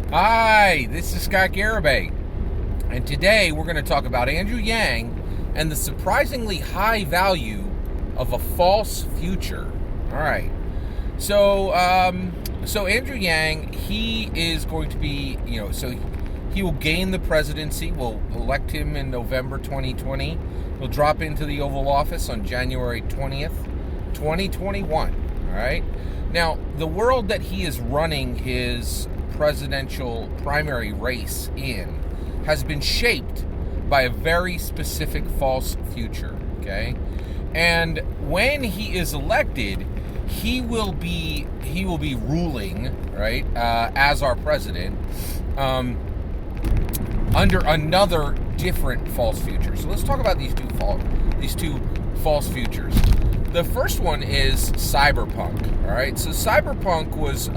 Hi, this is Scott Garibay, and today we're going to talk about Andrew Yang and the surprisingly high value of a false future. All right, so Andrew Yang, he is going to be, he will gain the presidency. We'll elect him in November 2020. He'll drop into the Oval Office on January 20th, 2021. All right. Now, the world that he is running his presidential primary race in has been shaped by a very specific false future, okay? And when he is elected, he will be ruling, right, as our president, under another different false future. So let's talk about these two false futures. The first one is Cyberpunk. All right, so Cyberpunk was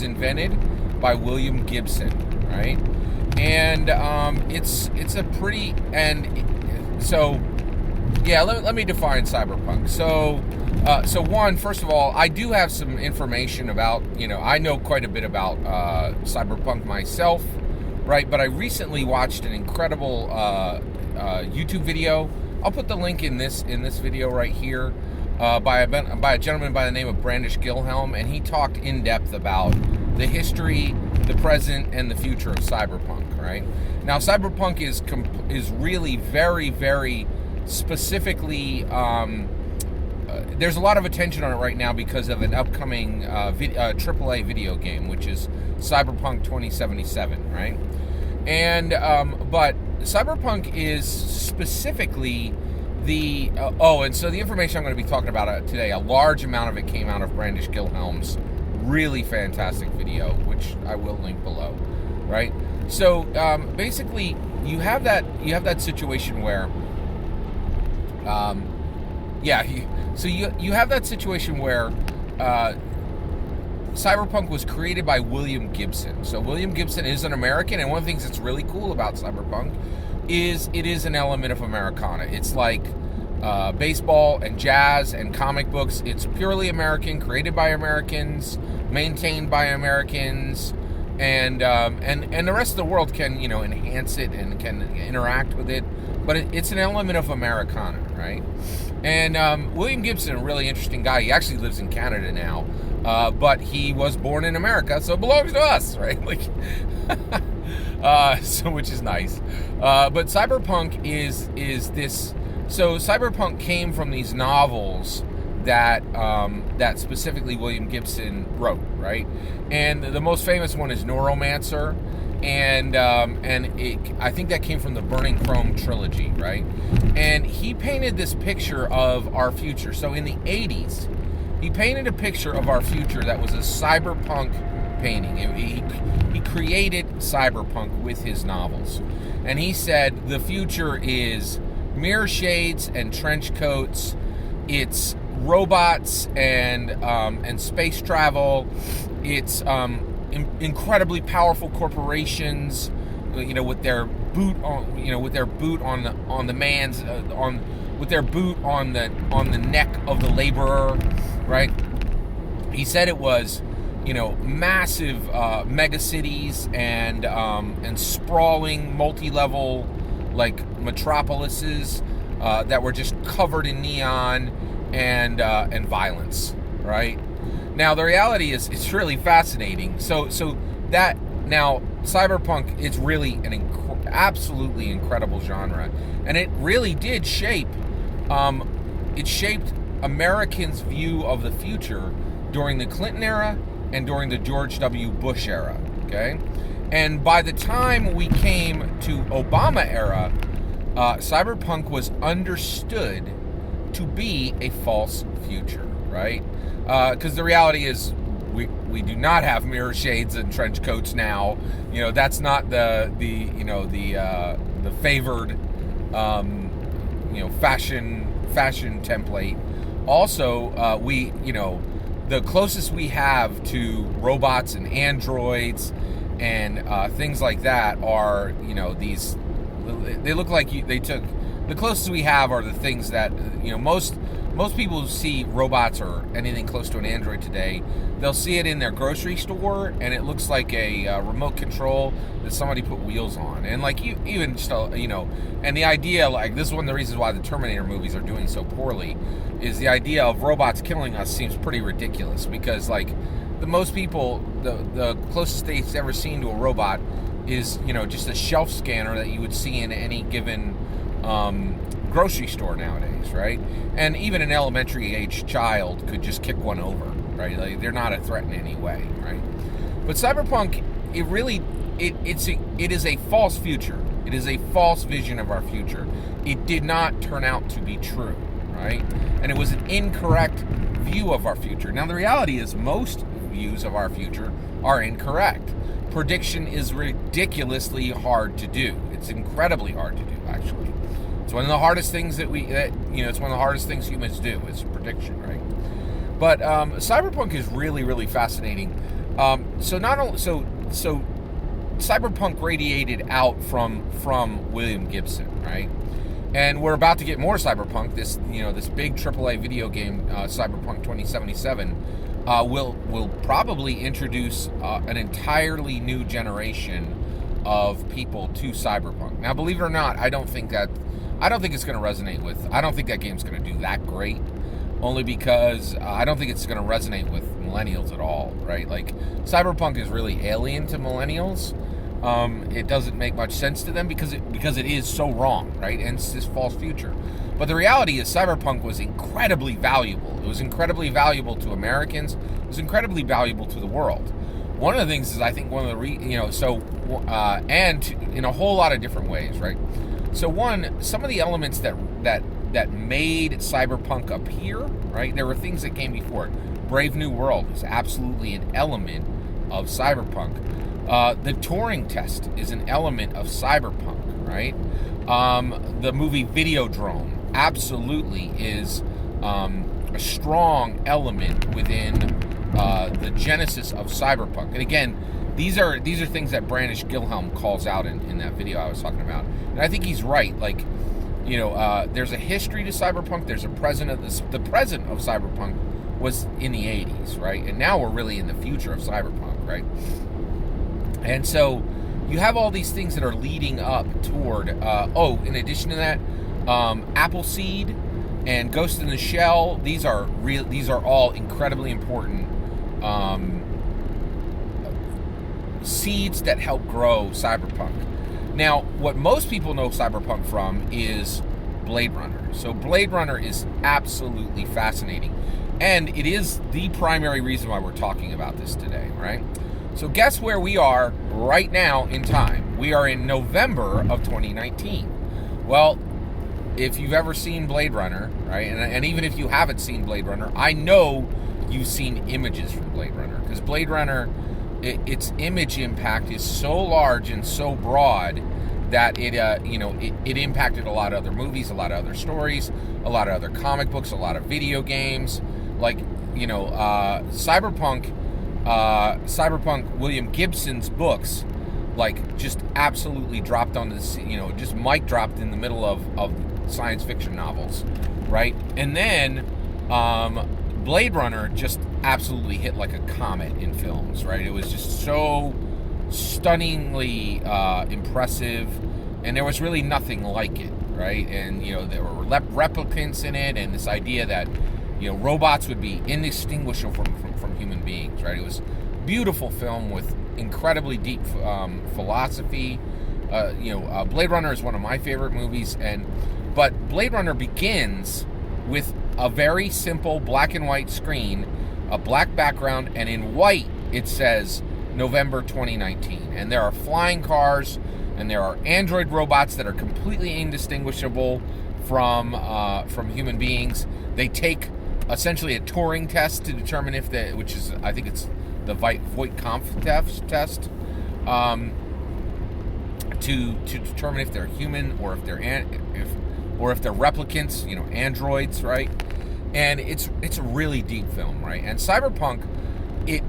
invented by William Gibson, right? And it's a pretty let me define Cyberpunk. So one, first of all, I do have some information about, I know quite a bit about Cyberpunk myself, right? But I recently watched an incredible YouTube video. I'll put the link in this video right here by a gentleman by the name of Brandish Gilhelm, and he talked in depth about the history, the present, and the future of Cyberpunk. Right now, Cyberpunk is really very, very specifically. There's a lot of attention on it right now because of an upcoming AAA video game, which is Cyberpunk 2077. Right, and but Cyberpunk is specifically and so the information I'm going to be talking about today, a large amount of it came out of Brandish Gilhelm's really fantastic video, which I will link below, right? So basically, you have that situation where, you have that situation where Cyberpunk was created by William Gibson. So William Gibson is an American, and one of the things that's really cool about Cyberpunk is it is an element of Americana. It's like baseball and jazz and comic books. It's purely American, created by Americans, maintained by Americans, and the rest of the world can enhance it and can interact with it. But it's an element of Americana, right? And William Gibson, a really interesting guy. He actually lives in Canada now. But he was born in America, so it belongs to us, right? Which is nice. But Cyberpunk is this. So Cyberpunk came from these novels that specifically William Gibson wrote, right? And the most famous one is Neuromancer, and I think that came from the Burning Chrome trilogy, right? And he painted this picture of our future. So in the 80s. He painted a picture of our future that was a cyberpunk painting. He created cyberpunk with his novels. And he said the future is mirror shades and trench coats. It's robots and space travel. It's incredibly powerful corporations, with their boot on the neck of the laborer, right? He said it was, massive mega cities and sprawling multi-level metropolises that were just covered in neon and violence, right? Now the reality is it's really fascinating. So that now cyberpunk is really an absolutely incredible genre, and it really did shape. It shaped Americans' view of the future during the Clinton era and during the George W. Bush era, okay? And by the time we came to Obama era, cyberpunk was understood to be a false future, right? Because the reality is we do not have mirror shades and trench coats now. That's not the favored fashion template. Also, the closest we have to robots and androids and things like that are, they look like they took, the closest we have are the things that, most most people who see robots or anything close to an android today, they'll see it in their grocery store, and it looks like a remote control that somebody put wheels on. And like even just and the idea, like, this is one of the reasons why the Terminator movies are doing so poorly, is the idea of robots killing us seems pretty ridiculous, because like the most people, the closest they've ever seen to a robot is just a shelf scanner that you would see in any given grocery store nowadays, right? And even an elementary age child could just kick one over, right? Like, they're not a threat in any way, right? But Cyberpunk, it is a false future. It is a false vision of our future. It did not turn out to be true, right? And it was an incorrect view of our future. Now, the reality is most views of our future are incorrect. Prediction is ridiculously hard to do. It's incredibly hard to do, actually. It's one of the hardest things it's one of the hardest things humans do, is prediction, right? But Cyberpunk is really, really fascinating. So Cyberpunk radiated out from William Gibson, right? And we're about to get more Cyberpunk. This big AAA video game, Cyberpunk 2077, will probably introduce an entirely new generation of people to Cyberpunk. Now, believe it or not, I don't think it's going to resonate with. I don't think that game's going to do that great. Only because I don't think it's going to resonate with millennials at all, right? Like, Cyberpunk is really alien to millennials. It doesn't make much sense to them because it is so wrong, right? And it's this false future. But the reality is, Cyberpunk was incredibly valuable. It was incredibly valuable to Americans. It was incredibly valuable to the world. One of the things is, I think one of the and in a whole lot of different ways, right? So one, some of the elements that made Cyberpunk appear, right? There were things that came before it. Brave New World is absolutely an element of Cyberpunk. The Turing test is an element of Cyberpunk, right? The movie Videodrome absolutely is a strong element within the genesis of Cyberpunk. And again, these are things that Brandish Gilhelm calls out in that video I was talking about. And I think he's right. Like, there's a history to Cyberpunk. There's a present of this. The present of Cyberpunk was in the 80s, right? And now we're really in the future of Cyberpunk, right? And so you have all these things that are leading up toward. In addition to that, Appleseed and Ghost in the Shell. These are all incredibly important seeds that help grow Cyberpunk. Now, what most people know Cyberpunk from is Blade Runner. So Blade Runner is absolutely fascinating. And it is the primary reason why we're talking about this today, right? So guess where we are right now in time? We are in November of 2019. Well, if you've ever seen Blade Runner, right, and even if you haven't seen Blade Runner, I know you've seen images from Blade Runner, because Blade Runner, its image impact is so large and so broad that it impacted a lot of other movies, a lot of other stories, a lot of other comic books, a lot of video games. Like, Cyberpunk, William Gibson's books, like, just absolutely dropped on this, just mic dropped in the middle of science fiction novels, right? And then Blade Runner just absolutely hit like a comet in films, right? It was just so stunningly impressive, and there was really nothing like it, right? And there were replicants in it, and this idea that robots would be indistinguishable from human beings, right? It was a beautiful film with incredibly deep philosophy. Blade Runner is one of my favorite movies, but Blade Runner begins with a very simple black and white screen, a black background, and in white it says November 2019. And there are flying cars, and there are android robots that are completely indistinguishable from human beings. They take essentially a Turing test to determine I think it's the Voight-Kampff test, to determine if they're human or if they're replicants, androids, right? And it's a really deep film, right? And Cyberpunk, it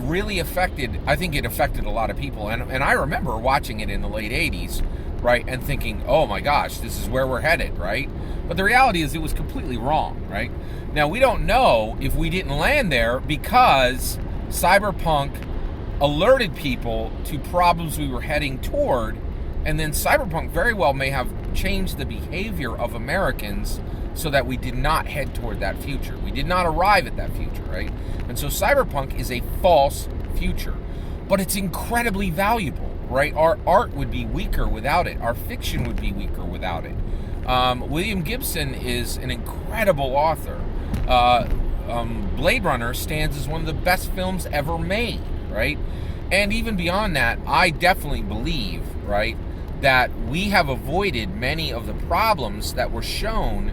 really affected. I think it affected a lot of people, and I remember watching it in the late '80s right, and thinking, oh my gosh, this is where we're headed, right? But the reality is it was completely wrong, right? Now, we don't know if we didn't land there because Cyberpunk alerted people to problems we were heading toward, and then Cyberpunk very well may have changed the behavior of Americans so that we did not head toward that future. We did not arrive at that future, right? And so Cyberpunk is a false future, but it's incredibly valuable, right? Our art would be weaker without it. Our fiction would be weaker without it. William Gibson is an incredible author. Blade Runner stands as one of the best films ever made, right? And even beyond that, I definitely believe, right, that we have avoided many of the problems that were shown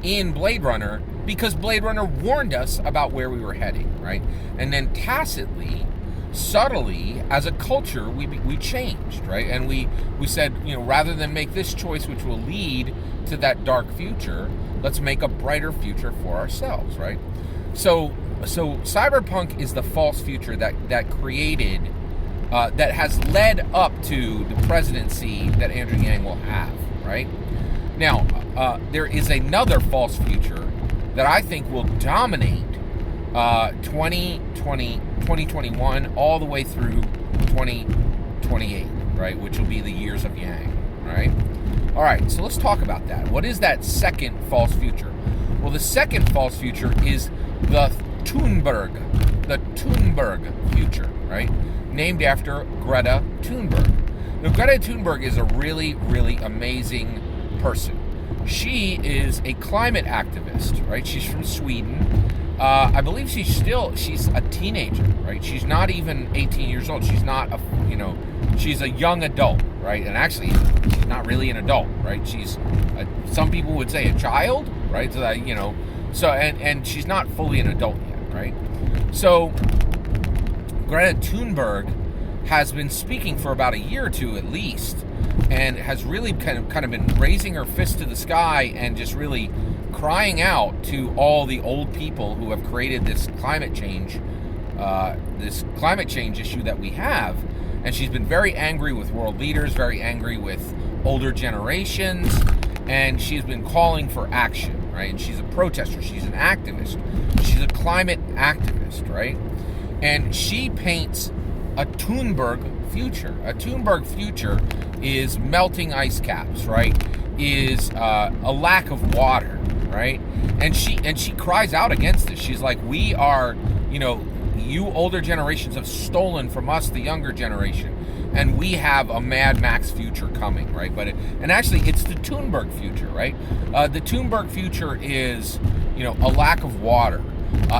in Blade Runner because Blade Runner warned us about where we were heading, right? And then tacitly, subtly, as a culture, we changed, right? And we said, rather than make this choice which will lead to that dark future, let's make a brighter future for ourselves, right? So Cyberpunk is the false future that created, that has led up to the presidency that Andrew Yang will have, right? Now, there is another false future that I think will dominate 2021 all the way through 2028, right? Which will be the years of Yang, right? All right, so let's talk about that. What is that second false future? Well, the second false future is the Thunberg future, right? Named after Greta Thunberg. Now, Greta Thunberg is a really, really amazing person. She is a climate activist, right? She's from Sweden. I believe she's a teenager, right? She's not even 18 years old. She's not she's a young adult, right? And actually, she's not really an adult, right? She's, some people would say a child, right? So and she's not fully an adult yet, right? So Greta Thunberg has been speaking for about a year or two at least, and has really kind of been raising her fist to the sky and just really crying out to all the old people who have created this climate change issue that we have. And she's been very angry with world leaders, very angry with older generations, and she's been calling for action, right? And she's a protester, she's an activist, she's a climate activist, right? And she paints a Thunberg future. A Thunberg future is melting ice caps, right? Is a lack of water, right? And she cries out against this. She's like, we are, you older generations have stolen from us, the younger generation, and we have a Mad Max future coming, right? And actually, it's the Thunberg future, right? The Thunberg future is, a lack of water,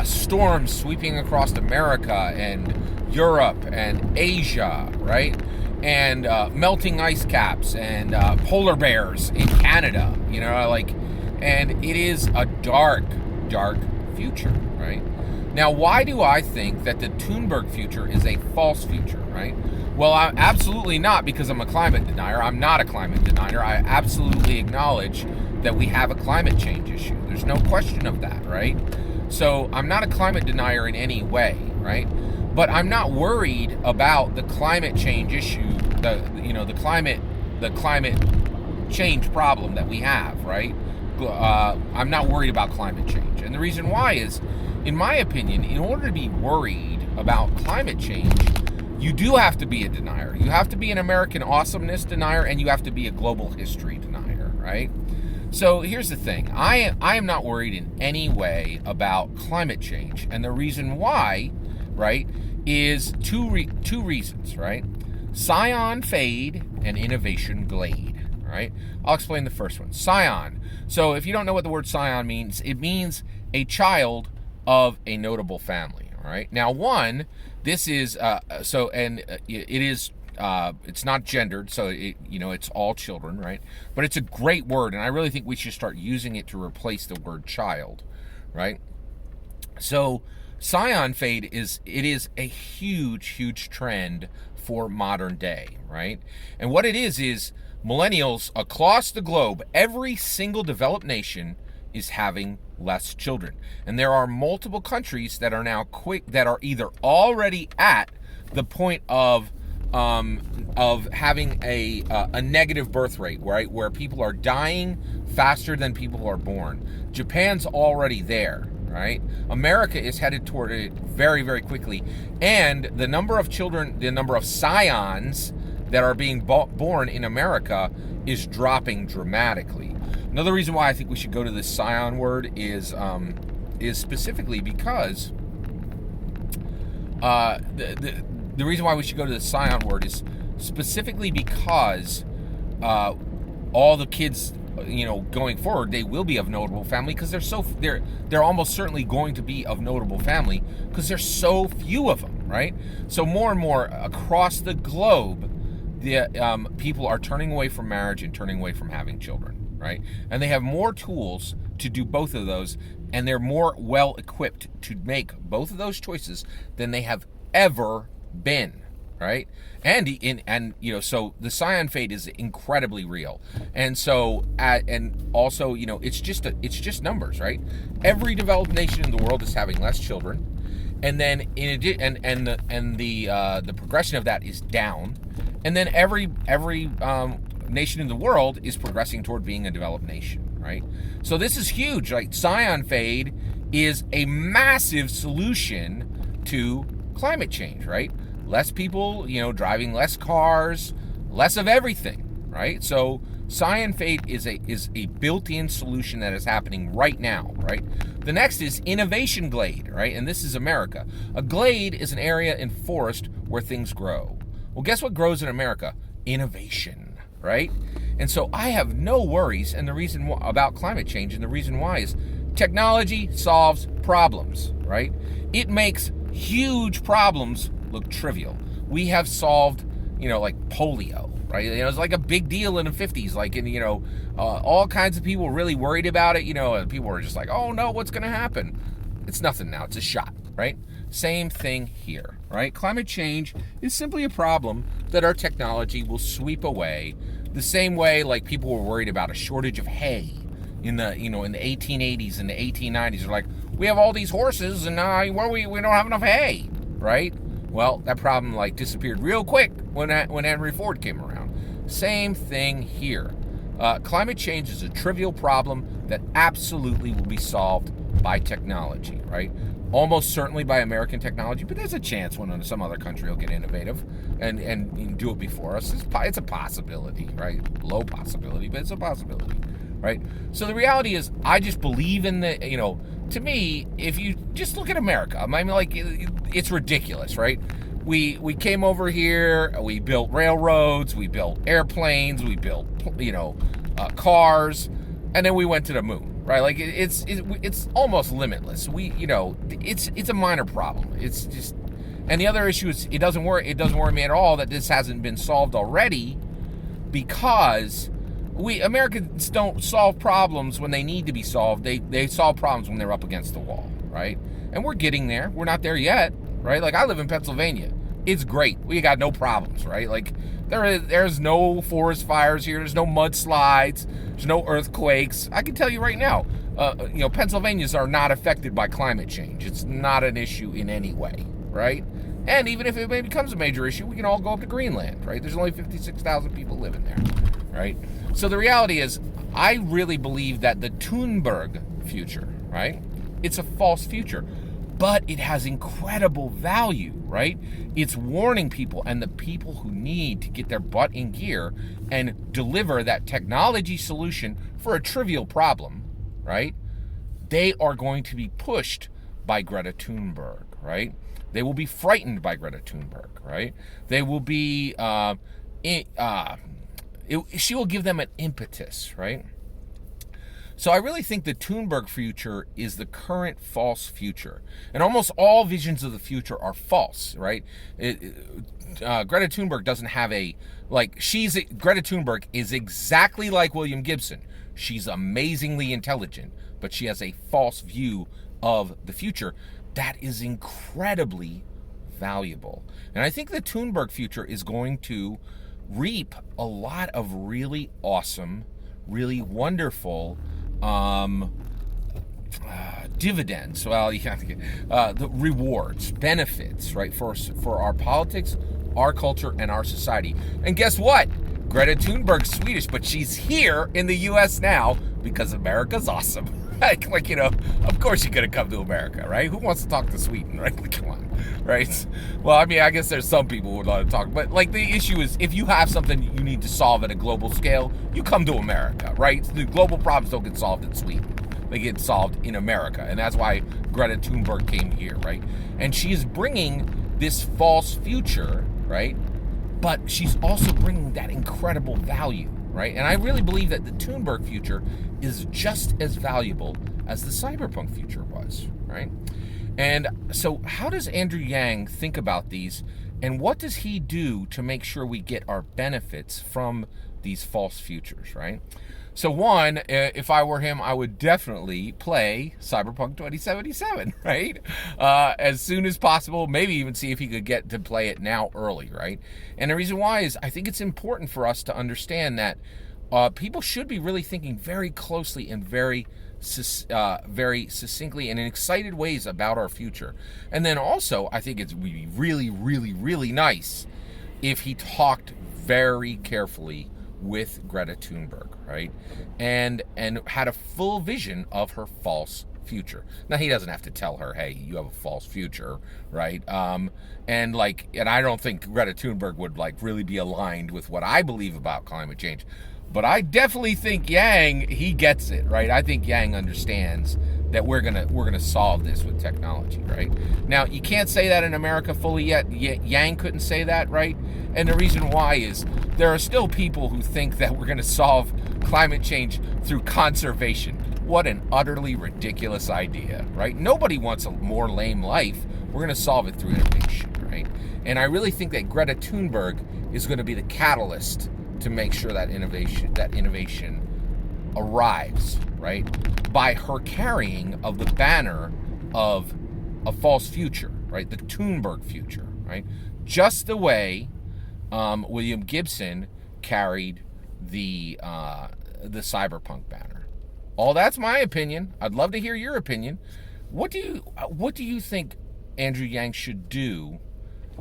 storms sweeping across America and Europe and Asia, right? And melting ice caps and polar bears in Canada, and it is a dark, dark future, right? Now, why do I think that the Thunberg future is a false future, right? Well, I'm absolutely not because I'm a climate denier. I'm not a climate denier. I absolutely acknowledge that we have a climate change issue. There's no question of that, right? So I'm not a climate denier in any way, right? But I'm not worried about the climate change issue, the climate change problem that we have, right? I'm not worried about climate change. And the reason why is, in my opinion, in order to be worried about climate change, you do have to be a denier. You have to be an American awesomeness denier, and you have to be a global history denier, right? So here's the thing. I am not worried in any way about climate change. And the reason why, right, is two reasons, right? Scion fade and innovation glade, right? I'll explain the first one. Scion. So if you don't know what the word scion means, it means a child of a notable family, all right? Now, this is, it is, it's not gendered, so it's all children, right? But it's a great word, and I really think we should start using it to replace the word child, right? So scion fade is a huge, huge trend for modern day, right? And what it is millennials across the globe, every single developed nation is having less children. And there are multiple countries that are now that are either already at the point of of having a negative birth rate, right, where people are dying faster than people are born. Japan's already there, right? America is headed toward it very, very quickly, and the number of children, the number of scions that are being born in America is dropping dramatically. Another reason why I think we should go to this scion word is specifically because the reason why we should go to the scion word is specifically because all the kids, going forward, they will be of notable family because they're almost certainly going to be of notable family because there's so few of them, right? So more and more across the globe, the people are turning away from marriage and turning away from having children, right? And they have more tools to do both of those, and they're more well equipped to make both of those choices than they have ever been, right? So the scion fate is incredibly real, and so and also it's just numbers, right? Every developed nation in the world is having less children, and then in addition, the progression of that is down, and then every nation in the world is progressing toward being a developed nation, right? So this is huge. Like, scion fade is a massive solution to climate change, right? Less people, driving less cars, less of everything, right? So scion fade is a built-in solution that is happening right now, right? The next is innovation glade, right? And this is America. A glade is an area in forest where things grow. Well, guess what grows in America? Innovation, right? And so I have no worries, and the reason about climate change, and the reason why is technology solves problems, right? It makes huge problems look trivial. We have solved, like polio, right? It's like a big deal in the 50s, like all kinds of people really worried about it, and people were just like, oh no, what's going to happen? It's nothing now, it's a shot, right? Same thing here, right? Climate change is simply a problem that our technology will sweep away, the same way like people were worried about a shortage of hay in the 1880s and the 1890s. They're like, we have all these horses and now we don't have enough hay, right? Well, that problem disappeared real quick when Henry Ford came around. Same thing here. Climate change is a trivial problem that absolutely will be solved by technology, right? Almost certainly by American technology, but there's a chance when some other country will get innovative and do it before us. It's a possibility, right? Low possibility, but it's a possibility, right? So the reality is, I just believe in to me, if you just look at America, I mean, it's ridiculous, right? We came over here, we built railroads, we built airplanes, we built, cars, and then we went to the moon. Right, it's almost limitless. It's a minor problem. It's just, and the other issue is it doesn't worry me at all that this hasn't been solved already, because Americans don't solve problems when they need to be solved. They solve problems when they're up against the wall, right? And we're getting there. We're not there yet, right? Like, I live in Pennsylvania. It's great. We got no problems, right? Like, there's no forest fires here. There's no mudslides. There's no earthquakes. I can tell you right now, Pennsylvanians are not affected by climate change. It's not an issue in any way, right? And even if it becomes a major issue, we can all go up to Greenland, right? There's only 56,000 people living there, right? So the reality is, I really believe that the Thunberg future, right? It's a false future, but it has incredible value, right? It's warning people, and the people who need to get their butt in gear and deliver that technology solution for a trivial problem, right? They are going to be pushed by Greta Thunberg, right? They will be frightened by Greta Thunberg, right? They will be, she will give them an impetus, right? So I really think the Thunberg future is the current false future. And almost all visions of the future are false, right? Greta Thunberg doesn't have Greta Thunberg is exactly like William Gibson. She's amazingly intelligent, but she has a false view of the future that is incredibly valuable. And I think the Thunberg future is going to reap a lot of really awesome, really wonderful dividends. Well, the rewards, benefits, right, for our politics our culture and our society. And guess what? Greta Thunberg's Swedish, but she's here in the U.S. now because America's awesome. like, you know, of course you're going to come to America, right? Who wants to talk to Sweden, right? Come on, right? Well, I mean, I guess there's some people who would want to talk, but like the issue is if you have something you need to solve at a global scale, you come to America, right? The global problems don't get solved in Sweden. They get solved in America, and that's why Greta Thunberg came here, right? And she is bringing this false future, right? But she's also bringing that incredible value, right? And I really believe that the Thunberg future is just as valuable as the Cyberpunk future was, right? And so how does Andrew Yang think about these, and what does he do to make sure we get our benefits from these false futures, right? So one, if I were him, I would definitely play Cyberpunk 2077, right? As soon as possible, maybe even see if he could get to play it now early, right? And the reason why is I think it's important for us to understand that people should be really thinking very closely and very succinctly and in excited ways about our future. And then also, I think it's would be really, really, really nice if he talked very carefully with Greta Thunberg, right? And had a full vision of her false future. Now, he doesn't have to tell her, hey, you have a false future, right? And I don't think Greta Thunberg would really be aligned with what I believe about climate change. But I definitely think Yang, he gets it, right? I think Yang understands that we're gonna solve this with technology, right? Now, you can't say that in America fully yet. Yang couldn't say that, right? And the reason why is there are still people who think that we're gonna solve climate change through conservation. What an utterly ridiculous idea, right? Nobody wants a more lame life. We're gonna solve it through innovation, right? And I really think that Greta Thunberg is gonna be the catalyst to make sure that innovation arrives, right? By her carrying of the banner of a false future, right? The Thunberg future, right? Just the way William Gibson carried the Cyberpunk banner. All that's my opinion. I'd love to hear your opinion. What do you think Andrew Yang should do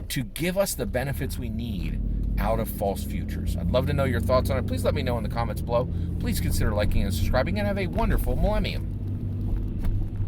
to give us the benefits we need out of false futures? I'd love to know your thoughts on it. Please let me know in the comments below. Please consider liking and subscribing, and have a wonderful millennium.